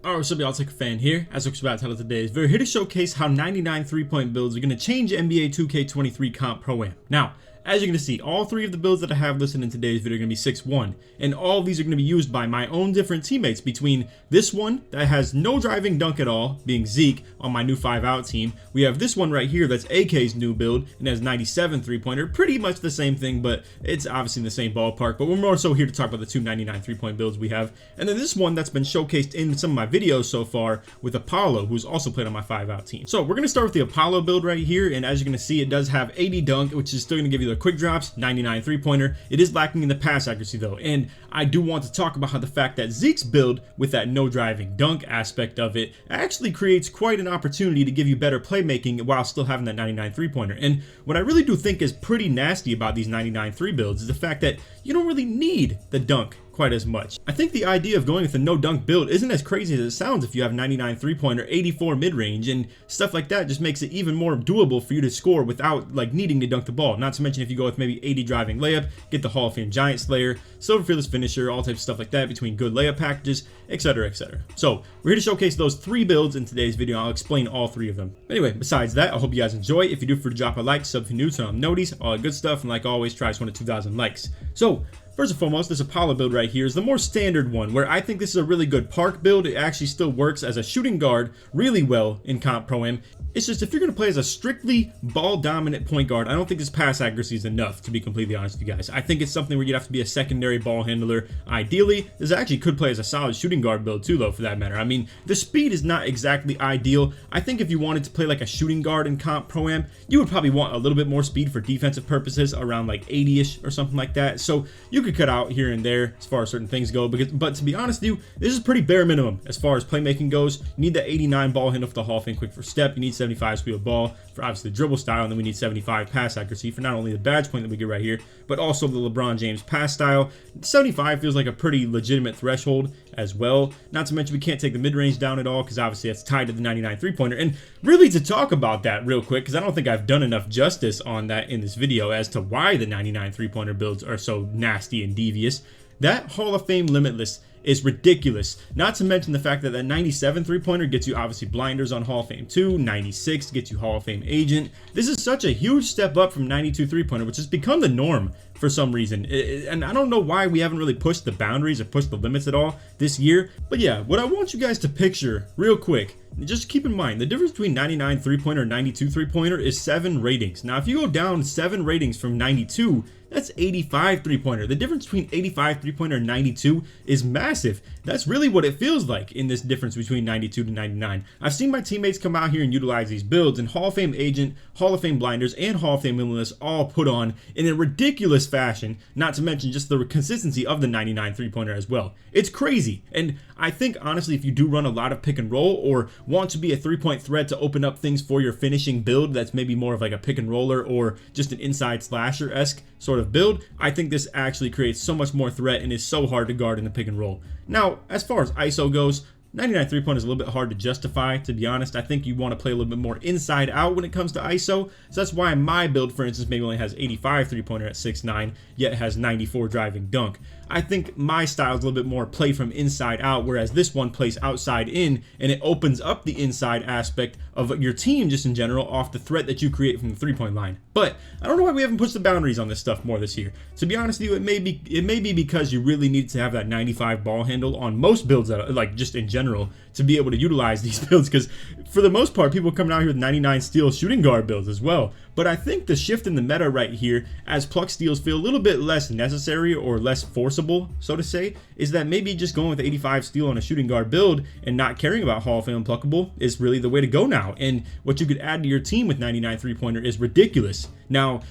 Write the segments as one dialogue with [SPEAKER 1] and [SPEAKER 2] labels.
[SPEAKER 1] Alright, what's up y'all, LakerFan here. As looks about title today is we're here to showcase how 99 3-point builds are going to change NBA 2K23 Comp Pro-Am. Now, as you're going to see, all three of the builds that I have listed in today's video are going to be 6-1, and all of these are going to be used by my own different teammates between this one that has no driving dunk at all, being Zeke on my new 5-out team. We have this one right here that's AK's new build and has 97 3-pointer, pretty much the same thing, but it's obviously in the same ballpark, but we're more so here to talk about the two 99 3-point builds we have. And then this one that's been showcased in some of my videos so far with Apollo, who's also played on my 5-out team. So we're going to start with the Apollo build right here, and as you're going to see, it does have 80 dunk, which is still going to give you the quick drops, 99 3-pointer. It is lacking in the pass accuracy though, and I do want to talk about how the fact that Zeke's build with that no driving dunk aspect of it actually creates quite an opportunity to give you better playmaking while still having that 99 3-pointer. And what I really do think is pretty nasty about these 99 3 builds is the fact that you don't really need the dunk quite as much. I think the idea of going with a no dunk build isn't as crazy as it sounds if you have 99 3-pointer, 84 mid-range, and stuff like that just makes it even more doable for you to score without like needing to dunk the ball. Not to mention if you go with maybe 80 driving layup, get the Hall of Fame Giant Slayer, Silver Fearless Finisher, all types of stuff like that between good layup packages, etc, etc. So we're here to showcase those three builds in today's video. I'll explain all three of them. Anyway, besides that, I hope you guys enjoy. If you do, for to drop a like, sub if you're new, turn on noties, all that good stuff, and like always, try to win 2,000 likes. So first and foremost, this Apollo build right here is the more standard one, where I think this is a really good park build. It actually still works as a shooting guard really well in Comp Pro-Am. It's just if you're going to play as a strictly ball-dominant point guard, I don't think this pass accuracy is enough, to be completely honest with you guys. I think it's something where you'd have to be a secondary ball handler. Ideally, this actually could play as a solid shooting guard build too, though, for that matter. I mean, the speed is not exactly ideal. I think if you wanted to play like a shooting guard in Comp Pro-Am, you would probably want a little bit more speed for defensive purposes, around like 80-ish or something like that. So you could cut out here and there as far as certain things go, but to be honest with you, this is pretty bare minimum as far as playmaking goes. You need that 89 ball handle for the Hall of Fame quick first step. You need 75 speed of ball for obviously the dribble style, and then we need 75 pass accuracy for not only the badge point that we get right here, but also the LeBron James pass style. 75 feels like a pretty legitimate threshold as well. Not to mention we can't take the mid-range down at all because obviously that's tied to the 99 3-pointer. And really, to talk about that real quick, because I don't think I've done enough justice on that in this video as to why the 99 3-pointer builds are so nasty and devious. That Hall of Fame Limitless is ridiculous. Not to mention the fact that that 97 3-pointer gets you obviously blinders on Hall of Fame 2, 96 gets you Hall of Fame Agent. This is such a huge step up from 92 3-pointer, which has become the norm for some reason. And I don't know why we haven't really pushed the boundaries or pushed the limits at all this year. But yeah, what I want you guys to picture real quick, just keep in mind the difference between 99 3-pointer and 92 3-pointer is 7 ratings. Now, if you go down 7 ratings from 92, that's 85 3-pointer. The difference between 85 3-pointer and 92 is massive. That's really what it feels like in this difference between 92 to 99. I've seen my teammates come out here and utilize these builds, and Hall of Fame Agent, Hall of Fame Blinders, and Hall of Fame Limitless all put on in a ridiculous fashion, not to mention just the consistency of the 99 3-pointer as well. It's crazy, and I think honestly if you do run a lot of pick and roll or want to be a 3-point threat to open up things for your finishing build that's maybe more of like a pick and roller or just an inside slasher-esque sort of build, I think this actually creates so much more threat and is so hard to guard in the pick and roll. Now, as far as ISO goes, 99 3-pointer is a little bit hard to justify, to be honest. I think you want to play a little bit more inside out when it comes to ISO. So that's why my build, for instance, maybe only has 85 3-pointer at 6'9", yet it has 94 driving dunk. I think my style is a little bit more play from inside out, whereas this one plays outside in, and it opens up the inside aspect of your team just in general off the threat that you create from the 3-point line. But I don't know why we haven't pushed the boundaries on this stuff more this year. To be honest with you, it may be because you really need to have that 95 ball handle on most builds, like just in general, to be able to utilize these builds, because for the most part, people are coming out here with 99 steal shooting guard builds as well. But I think the shift in the meta right here, as pluck steals feel a little bit less necessary or less forcible, so to say, is that maybe just going with 85 steal on a shooting guard build and not caring about Hall of Fame Unpluckable is really the way to go now. And what you could add to your team with 99 3-pointer is ridiculous. Now,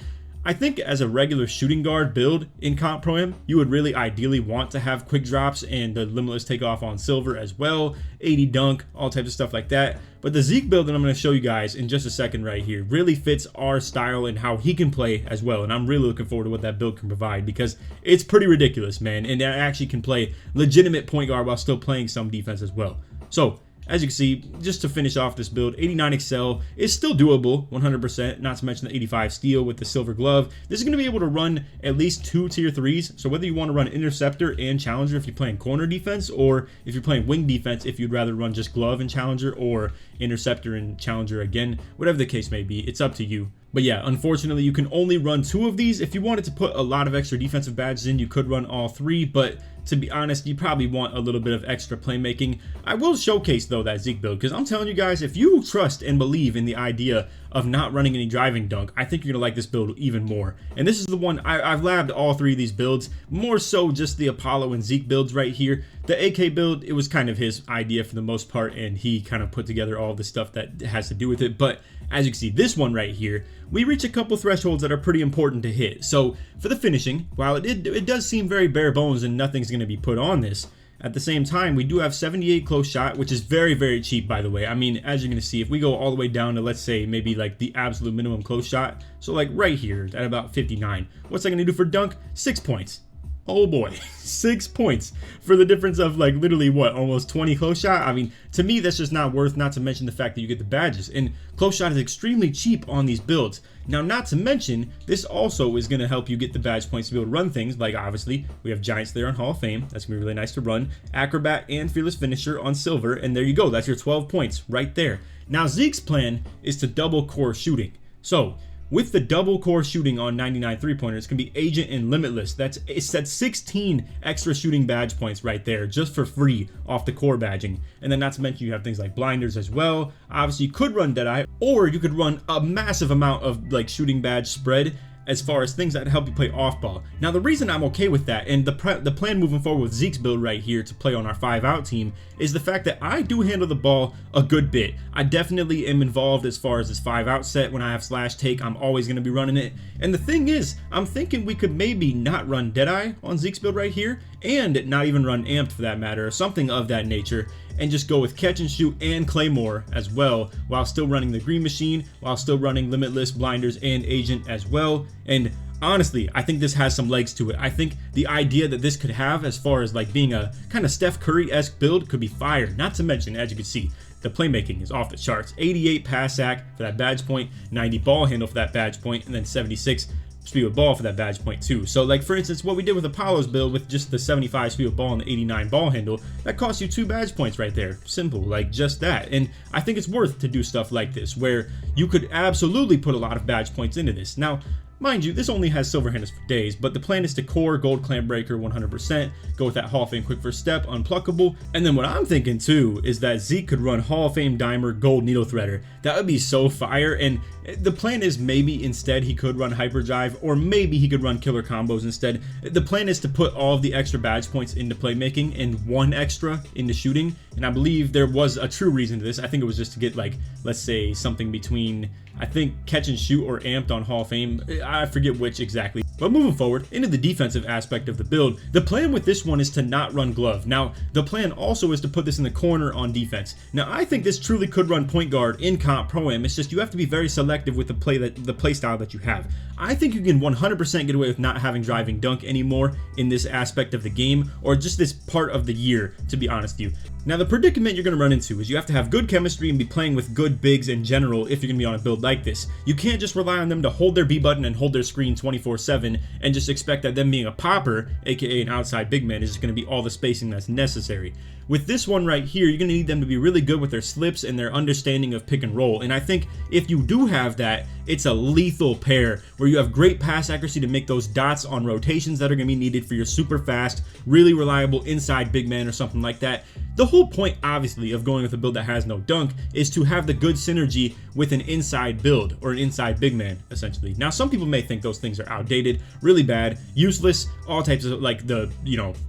[SPEAKER 1] I think as a regular shooting guard build in Comp Pro-Am, you would really ideally want to have quick drops and the limitless takeoff on silver as well, 80 dunk, all types of stuff like that. But the Zeke build that I'm going to show you guys in just a second right here really fits our style and how he can play as well. And I'm really looking forward to what that build can provide, because it's pretty ridiculous, man. And that actually can play legitimate point guard while still playing some defense as well. So as you can see, just to finish off this build, 89 Excel is still doable, 100%, not to mention the 85 Steel with the Silver Glove. This is going to be able to run at least 2 tier 3s, so whether you want to run Interceptor and Challenger if you're playing corner defense, or if you're playing wing defense if you'd rather run just Glove and Challenger, or Interceptor and Challenger again, whatever the case may be, it's up to you. But yeah, unfortunately, you can only run 2 of these. If you wanted to put a lot of extra defensive badges in, you could run all 3, but to be honest, you probably want a little bit of extra playmaking. I will showcase, though, that Zeke build, because I'm telling you guys, if you trust and believe in the idea of not running any driving dunk, I think you're going to like this build even more. And this is the one, I've labbed all 3 of these builds, more so just the Apollo and Zeke builds right here. The AK build, it was kind of his idea for the most part, and he kind of put together all the stuff that has to do with it. But as you can see, this one right here, we reach a couple thresholds that are pretty important to hit. So for the finishing, while it does seem very bare bones and nothing's going to be put on this, at the same time, we do have 78 close shot, which is very, very cheap, by the way. I mean, as you're going to see, if we go all the way down to, let's say, maybe like the absolute minimum close shot, so like right here at about 59, what's that going to do for dunk? 6 points. Oh boy, 6 points for the difference of like literally what, almost 20 close shot. I mean, to me, that's just not worth, not to mention the fact that you get the badges, and close shot is extremely cheap on these builds. Now, not to mention, this also is going to help you get the badge points to be able to run things like, obviously, we have Giant Slayer on Hall of Fame. That's going to be really nice to run. Acrobat and Fearless Finisher on Silver, and there you go. That's your 12 points right there. Now, Zeke's plan is to double core shooting. So, with the double core shooting on 99 3-pointer, it's going to be Agent and Limitless. It's 16 extra shooting badge points right there just for free off the core badging. And then not to mention you have things like blinders as well. Obviously you could run Deadeye, or you could run a massive amount of like shooting badge spread as far as things that help you play off ball. Now the reason I'm okay with that, and the plan moving forward with Zeke's build right here to play on our 5-out team, is the fact that I do handle the ball a good bit. I definitely am involved as far as this 5-out set. When I have slash take, I'm always going to be running it. And the thing is, I'm thinking we could maybe not run Deadeye on Zeke's build right here, and not even run Amped for that matter, or something of that nature, and just go with Catch and Shoot and Claymore as well, while still running the Green Machine, while still running Limitless, Blinders, and Agent as well. And honestly, I think this has some legs to it. I think the idea that this could have as far as like being a kind of Steph Curry-esque build could be fire. Not to mention, as you can see, the playmaking is off the charts. 88 pass sack for that badge point, 90 ball handle for that badge point, and then 76 speed with ball for that badge point too. So like for instance, what we did with Apollo's build with just the 75 speed with ball and the 89 ball handle, that costs you 2 badge points right there. Simple, like just that. And I think it's worth to do stuff like this where you could absolutely put a lot of badge points into this. Now, mind you, this only has silver handles for days, but the plan is to core Gold Clamp Breaker 100%, go with that Hall of Fame Quick First Step, Unpluckable, and then what I'm thinking too is that Zeke could run Hall of Fame Dimer Gold Needle Threader. That would be so fire, and the plan is maybe instead he could run Hyperdrive, or maybe he could run Killer Combos instead. The plan is to put all of the extra badge points into playmaking and 1 extra into shooting, and I believe there was a true reason to this. I think it was just to get like, let's say something between, I think Catch and Shoot or Amped on Hall of Fame. I forget which exactly. But moving forward into the defensive aspect of the build, the plan with this one is to not run Glove. Now, the plan also is to put this in the corner on defense. Now, I think this truly could run point guard in comp pro-am. It's just you have to be very selective with the play style that you have. I think you can 100% get away with not having driving dunk anymore in this aspect of the game, or just this part of the year, to be honest with you. Now, the predicament you're going to run into is you have to have good chemistry and be playing with good bigs in general if you're going to be on a build like this. You can't just rely on them to hold their B button and hold their screen 24/7 and just expect that them being a popper, aka an outside big man, is just going to be all the spacing that's necessary. With this one right here, you're going to need them to be really good with their slips and their understanding of pick and roll. And I think if you do have that, it's a lethal pair where you have great pass accuracy to make those dots on rotations that are going to be needed for your super fast, really reliable inside big man or something like that. The whole point, obviously, of going with a build that has no dunk is to have the good synergy with an inside build or an inside big man, essentially. Now, some people may think those things are outdated, really bad, useless, all types of like the,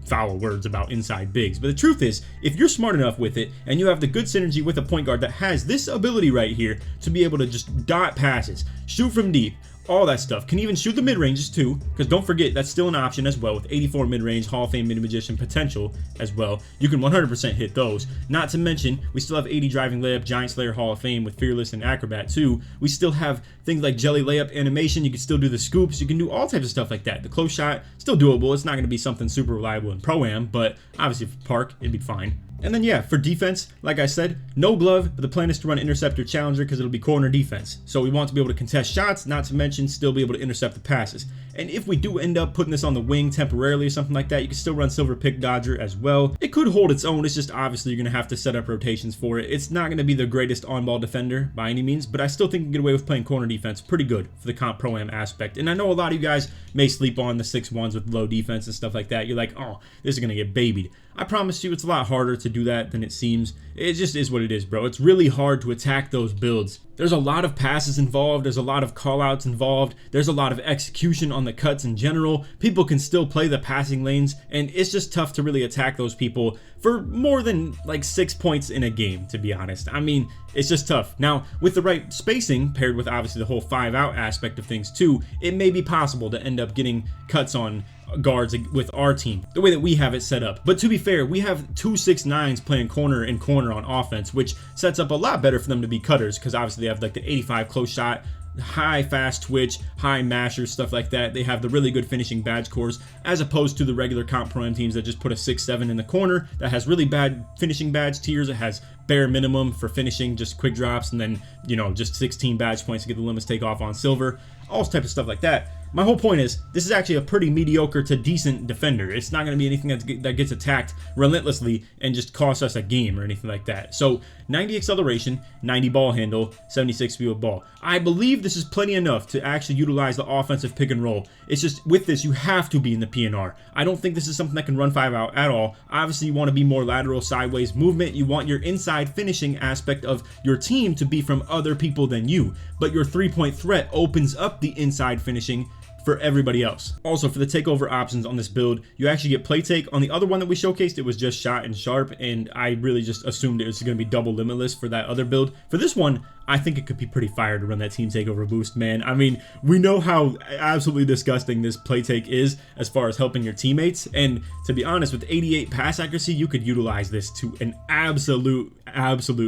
[SPEAKER 1] foul words about inside bigs. But the truth is, if you're smart enough with it and you have the good synergy with a point guard that has this ability right here to be able to just dot passes, shoot from deep, all that stuff, can even shoot the mid-ranges too, because don't forget that's still an option as well with 84 mid-range Hall of Fame mid-magician potential as well. You can 100% hit those. Not to mention we still have 80 driving layup, Giant Slayer Hall of Fame with Fearless and Acrobat too. We still have things like jelly layup animation. You can still do the scoops. You can do all types of stuff like that. The close shot still doable. It's not going to be something super reliable in pro-am, but obviously for park it'd be fine. And then yeah, for defense, like I said, no glove, but the plan is to run interceptor challenger because it'll be corner defense. So we want to be able to contest shots, not to mention still be able to intercept the passes. And if we do end up putting this on the wing temporarily or something like that, you can still run silver pick dodger as well. It could hold its own. It's just obviously you're going to have to set up rotations for it. It's not going to be the greatest on-ball defender by any means, but I still think you can get away with playing corner defense pretty good for the comp pro-am aspect. And I know a lot of you guys may sleep on the 6-1s with low defense and stuff like that. You're like, oh, this is going to get babied. I promise you it's a lot harder to do that than it seems. It just is what it is, bro. It's really hard to attack those builds. There's a lot of passes involved. There's a lot of callouts involved. There's a lot of execution on the cuts in general. People can still play the passing lanes, and it's just tough to really attack those people for more than like 6 points in a game, to be honest. I mean, it's just tough. Now, with the right spacing, paired with obviously the whole 5-out aspect of things too, it may be possible to end up getting cuts on guards with our team, the way that we have it set up. But to be fair, we have 2 6'9s playing corner and corner on offense, which sets up a lot better for them to be cutters, because obviously they have like the 85 close shot, high fast twitch, high mashers, stuff like that. They have the really good finishing badge cores, as opposed to the regular comp pro-am teams that just put a 6'7 in the corner that has really bad finishing badge tiers. It has bare minimum for finishing, just quick drops, and then, you know, just 16 badge points to get the limits take off on silver, all types of stuff like that. My whole point is, this is actually a pretty mediocre to decent defender. It's not going to be anything that gets attacked relentlessly and just costs us a game or anything like that. So 90 acceleration, 90 ball handle, 76 speed with ball. I believe this is plenty enough to actually utilize the offensive pick and roll. It's just with this, you have to be in the PNR. I don't think this is something that can run 5-out at all. Obviously, you want to be more lateral sideways movement. You want your inside finishing aspect of your team to be from other people than you. But your 3-point threat opens up the inside finishing for everybody else. Also, for the takeover options on this build, you actually get play take. On the other one that we showcased, it was just shot and sharp, and I really just assumed it was going to be double limitless for that other build. For this one, I think it could be pretty fire to run that team takeover boost, man. I mean, we know how absolutely disgusting this play take is as far as helping your teammates, and to be honest, with 88 pass accuracy, you could utilize this to an absolute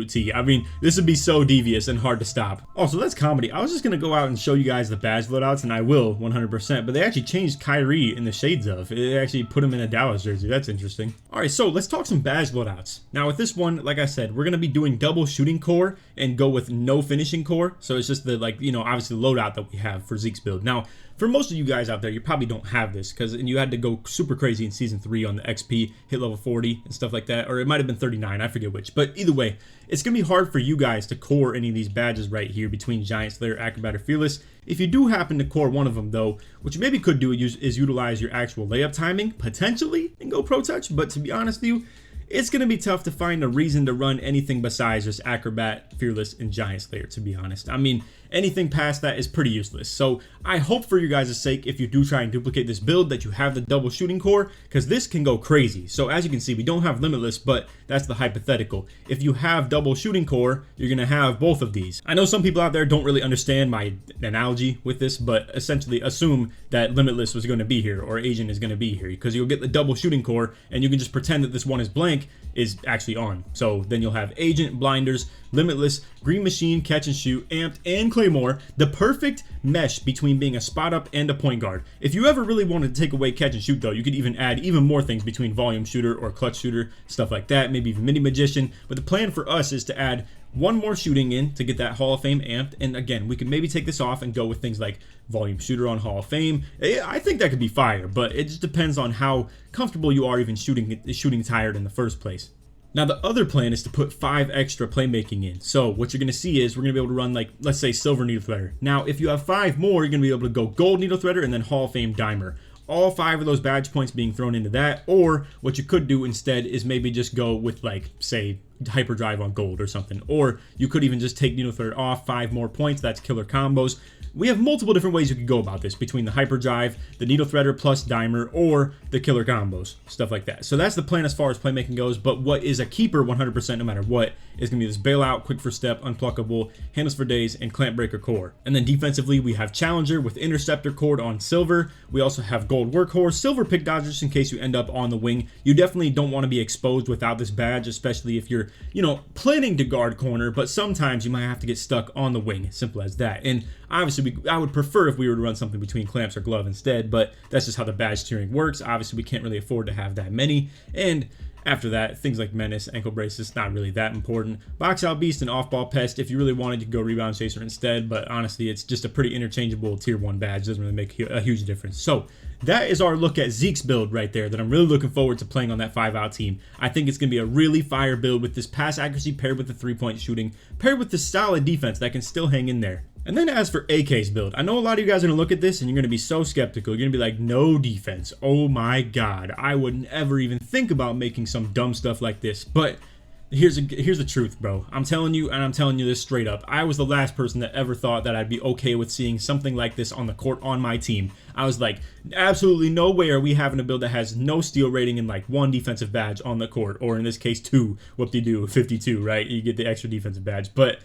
[SPEAKER 1] T. I mean, this would be so devious and hard to stop. Also, that's comedy. I was just going to go out and show you guys the badge loadouts, and I will 100%, but they actually changed Kyrie in the shades of. It actually put him in a Dallas jersey. That's interesting. All right, so let's talk some badge loadouts. Now, with this one, like I said, we're going to be doing double shooting core and go with no finishing core. So it's just the, like, you know, obviously the loadout that we have for Zeke's build. Now, for most of you guys out there, you probably don't have this because you had to go super crazy in season 3 on the XP, hit level 40 and stuff like that, or it might have been 39, I forget which. But either way, it's gonna be hard for you guys to core any of these badges right here between Giant Slayer, Acrobat, or Fearless. If you do happen to core one of them though, what you maybe could do is utilize your actual layup timing potentially and go pro touch. But to be honest with you, it's going to be tough to find a reason to run anything besides just Acrobat, Fearless, and Giant Slayer, to be honest. I mean, anything past that is pretty useless. So I hope for you guys' sake, if you do try and duplicate this build, that you have the double shooting core, because this can go crazy. So as you can see, we don't have Limitless, but that's the hypothetical. If you have double shooting core, you're going to have both of these. I know some people out there don't really understand my analogy with this, but essentially assume that Limitless was going to be here, or Agent is going to be here, because you'll get the double shooting core, and you can just pretend that this one is blank, is actually on. So then you'll have Agent, Blinders, Limitless, Green Machine, Catch and Shoot, Amped, and Claymore, the perfect mesh between being a spot up and a point guard. If you ever really wanted to take away Catch and Shoot though, you could even add even more things between Volume Shooter or Clutch Shooter, stuff like that, maybe even Mini Magician. But the plan for us is to add one more shooting in to get that Hall of Fame amped, and again, we could maybe take this off and go with things like Volume Shooter on Hall of Fame. I think that could be fire, but it just depends on how comfortable you are even shooting tired in the first place. Now, the other plan is to put 5 extra playmaking in. So what you're going to see is we're going to be able to run, like, let's say Silver Needle Threader. Now, if you have 5 more, you're going to be able to go Gold Needle Threader and then Hall of Fame Dimer. All 5 of those badge points being thrown into that. Or what you could do instead is maybe just go with, like, say, Hyperdrive on Gold or something. Or you could even just take Needle Threader off, 5 more points. That's killer combos. We have multiple different ways you could go about this, between the Hyperdrive, the Needle Threader plus Dimer, or the killer combos, stuff like that. So that's the plan as far as playmaking goes, but what is a keeper 100% no matter what is going to be this Bailout, Quick for Step, Unpluckable, Handles for Days, and Clamp Breaker core. And then defensively, we have Challenger with Interceptor cord on Silver. We also have Gold Workhorse, Silver Pick Dodger just in case you end up on the wing. You definitely don't want to be exposed without this badge, especially if you're, you know, planning to guard corner, but sometimes you might have to get stuck on the wing, simple as that. And obviously, I would prefer if we were to run something between Clamps or Glove instead, but that's just how the badge tiering works. Obviously, we can't really afford to have that many. And After that, things like Menace, Ankle Braces, not really that important. Box Out Beast and Off Ball Pest, if you really wanted, you could go Rebound Chaser instead, but honestly, it's just a pretty interchangeable tier 1 badge. Doesn't really make a huge difference. So that is our look at Zeke's build right there that I'm really looking forward to playing on that 5-out team. I think it's going to be a really fire build with this pass accuracy paired with the 3-point shooting, paired with the solid defense that can still hang in there. And then as for AK's build, I know a lot of you guys are going to look at this and you're going to be so skeptical. You're going to be like, no defense. Oh my God. I wouldn't ever even think about making some dumb stuff like this. But here's the truth, bro. I'm telling you, and I'm telling you this straight up. I was the last person that ever thought that I'd be okay with seeing something like this on the court on my team. I was like, absolutely no way are we having a build that has no steal rating and like 1 defensive badge on the court. Or in this case, 2. Whoop-de-doo, 52, right? You get the extra defensive badge. But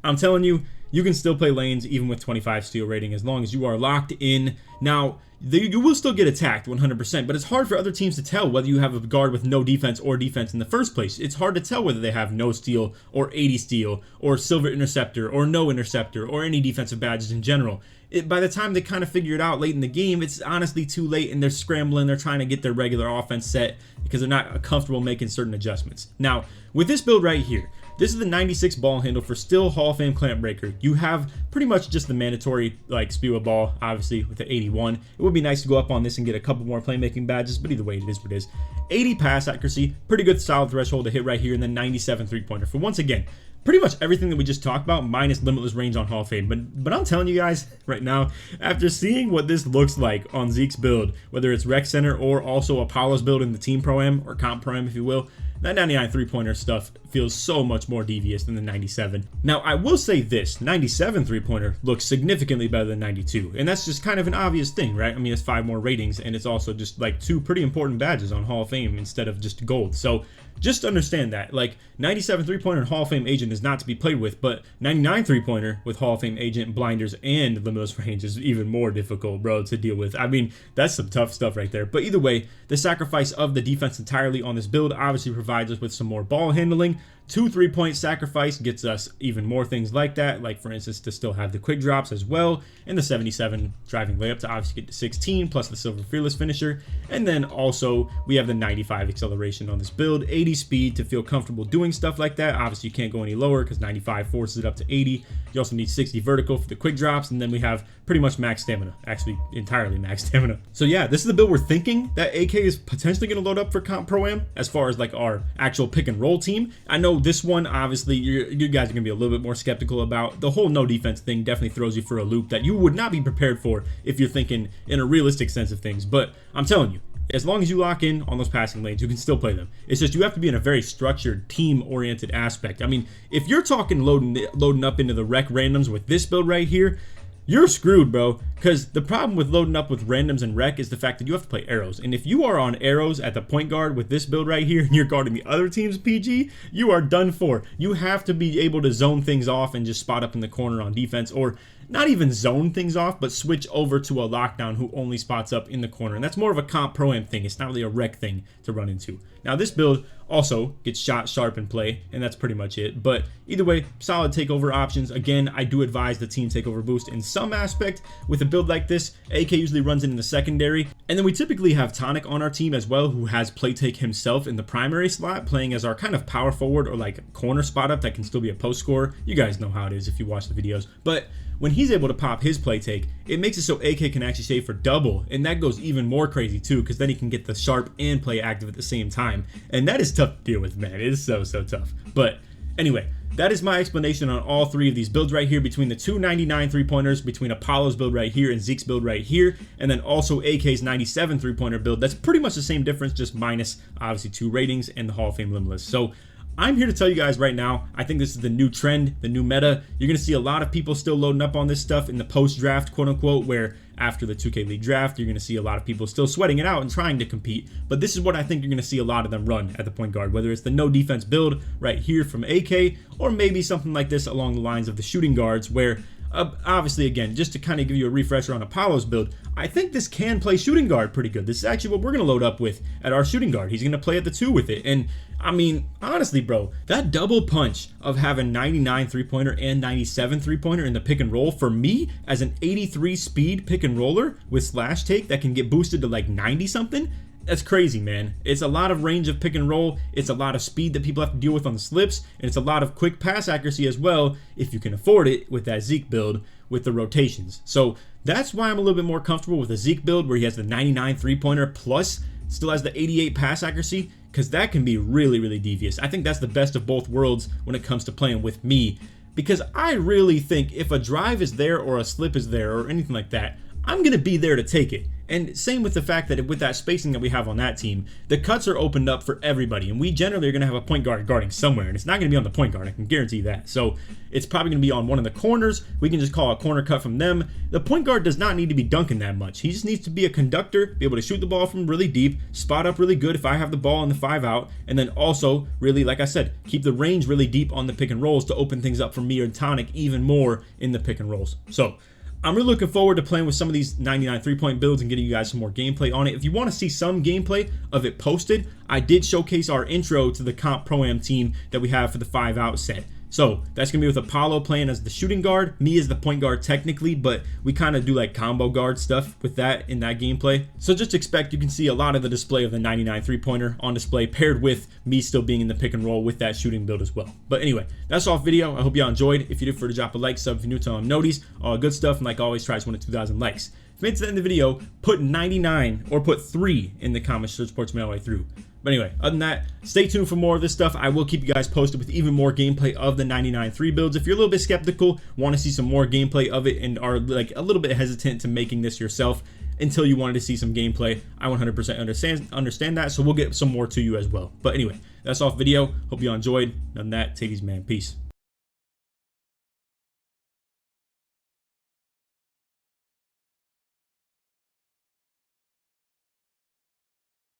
[SPEAKER 1] I'm telling you, you can still play lanes even with 25 steal rating as long as you are locked in. Now, you will still get attacked 100%, but it's hard for other teams to tell whether you have a guard with no defense or defense in the first place. It's hard to tell whether they have no steal or 80 steal or silver interceptor or no interceptor or any defensive badges in general. By the time they kind of figure it out late in the game, it's honestly too late and they're scrambling. They're trying to get their regular offense set because they're not comfortable making certain adjustments. Now, with this build right here, this is the 96 ball handle for still Hall of Fame clamp breaker. You have pretty much just the mandatory like spew a ball, obviously with the 81. It would be nice to go up on this and get a couple more playmaking badges, but either way, it is what it is. 80 pass accuracy, pretty good solid threshold to hit right here, and then 97 3-pointer for once again, pretty much everything that we just talked about minus limitless range on Hall of Fame. But I'm telling you guys right now, after seeing what this looks like on Zeke's build, whether it's Rec Center or also Apollo's build in the Team Pro-Am or Comp Pro-Am if you will, that 99 3-pointer stuff feels so much more devious than the 97. Now, I will say this, 97 3-pointer looks significantly better than 92, and that's just kind of an obvious thing, right? I mean, it's 5 more ratings, and it's also just like 2 pretty important badges on Hall of Fame instead of just gold. So just understand that, like, 97 3-pointer and Hall of Fame agent is not to be played with, but 99 3-pointer with Hall of Fame agent, blinders, and limitless range is even more difficult, bro, to deal with. I mean, that's some tough stuff right there. But either way, the sacrifice of the defense entirely on this build obviously provides us with some more ball handling. 2 3-point sacrifice gets us even more things like that, like for instance to still have the quick drops as well, and the 77 driving layup to obviously get to 16 plus the silver fearless finisher, and then also we have the 95 acceleration on this build, 80 speed to feel comfortable doing stuff like that. Obviously you can't go any lower because 95 forces it up to 80. You also need 60 vertical for the quick drops, and then we have pretty much max stamina, actually entirely max stamina. So yeah, this is the build we're thinking that AK is potentially going to load up for Comp Pro-Am as far as like our actual pick and roll team. I know this one, obviously, you guys are going to be a little bit more skeptical about. The whole no defense thing definitely throws you for a loop that you would not be prepared for if you're thinking in a realistic sense of things. But I'm telling you, as long as you lock in on those passing lanes, you can still play them. It's just you have to be in a very structured, team-oriented aspect. I mean, if you're talking loading up into the rec randoms with this build right here, you're screwed, bro, because the problem with loading up with randoms and rec is the fact that you have to play arrows. And if you are on arrows at the point guard with this build right here and you're guarding the other team's PG, you are done for. You have to be able to zone things off and just spot up in the corner on defense, or not even zone things off, but switch over to a lockdown who only spots up in the corner. And that's more of a Comp Pro-Am thing. It's not really a rec thing to run into. Now, this build also gets shot, sharp, and play, and that's pretty much it. But either way, solid takeover options. Again, I do advise the team takeover boost in some aspect. With a build like this, AK usually runs in the secondary. And then we typically have Tonic on our team as well, who has play take himself in the primary slot, playing as our kind of power forward or like corner spot up that can still be a post scorer. You guys know how it is if you watch the videos. But when he's able to pop his play take, it makes it so AK can actually save for double, and that goes even more crazy too, because then he can get the sharp and play active at the same time, and that is tough to deal with, man. It is so tough. But anyway, that is my explanation on all 3 of these builds right here, between the 299 3-pointers, between Apollo's build right here and Zeke's build right here, and then also AK's 97 3-pointer build. That's pretty much the same difference, just minus obviously 2 ratings and the Hall of Fame limitless. So I'm here to tell you guys right now, I think this is the new trend, the new meta. You're going to see a lot of people still loading up on this stuff in the post-draft, quote-unquote, where after the 2K League draft, you're going to see a lot of people still sweating it out and trying to compete. But this is what I think you're going to see a lot of them run at the point guard, whether it's the no defense build right here from AK, or maybe something like this along the lines of the shooting guards, where obviously, again, just to kind of give you a refresher on Apollo's build, I think this can play shooting guard pretty good. This is actually what we're going to load up with at our shooting guard. He's going to play at the 2 with it. And I mean, honestly, bro, that double punch of having 99 3-pointer and 97 3-pointer in the pick and roll, for me, as an 83 speed pick and roller with slash take that can get boosted to like 90 something, That's crazy, man. It's a lot of range of pick and roll. It's a lot of speed that people have to deal with on the slips. And it's a lot of quick pass accuracy as well, if you can afford it with that Zeke build with the rotations. So that's why I'm a little bit more comfortable with a Zeke build where he has the 99 three-pointer plus still has the 88 pass accuracy, because that can be really, really devious. I think that's the best of both worlds when it comes to playing with me, because I really think if a drive is there or a slip is there or anything like that, I'm going to be there to take it. And same with the fact that with that spacing that we have on that team, the cuts are opened up for everybody. And we generally are going to have a point guard guarding somewhere. And it's not going to be on the point guard, I can guarantee that. So it's probably going to be on one of the corners. We can just call a corner cut from them. The point guard does not need to be dunking that much. He just needs to be a conductor, be able to shoot the ball from really deep, spot up really good if I have the ball in the 5 out. And then also really, like I said, keep the range really deep on the pick and rolls to open things up for me or Tonic even more in the pick and rolls. So I'm really looking forward to playing with some of these 99 three-point builds and getting you guys some more gameplay on it. If you want to see some gameplay of it posted, I did showcase our intro to the Comp Pro-Am team that we have for the 5-out set. So that's going to be with Apollo playing as the shooting guard, me as the point guard technically, but we kind of do like combo guard stuff with that in that gameplay. So just expect you can see a lot of the display of the 99 three-pointer on display paired with me still being in the pick and roll with that shooting build as well. But anyway, that's all video. I hope y'all enjoyed. If you did, for to drop a like, sub if you're new, tell them noties, all good stuff, and like always, try to win to 2,000 likes. If you made it to the end of the video, put 99 or put 3 in the comments to support me all the way through. But anyway, other than that, stay tuned for more of this stuff. I will keep you guys posted with even more gameplay of the 99 3 builds. If you're a little bit skeptical, want to see some more gameplay of it, and are like a little bit hesitant to making this yourself until you wanted to see some gameplay, I 100% understand that, so we'll get some more to you as well. But anyway, that's all for video. Hope you all enjoyed. Other than that, take these, man. Peace.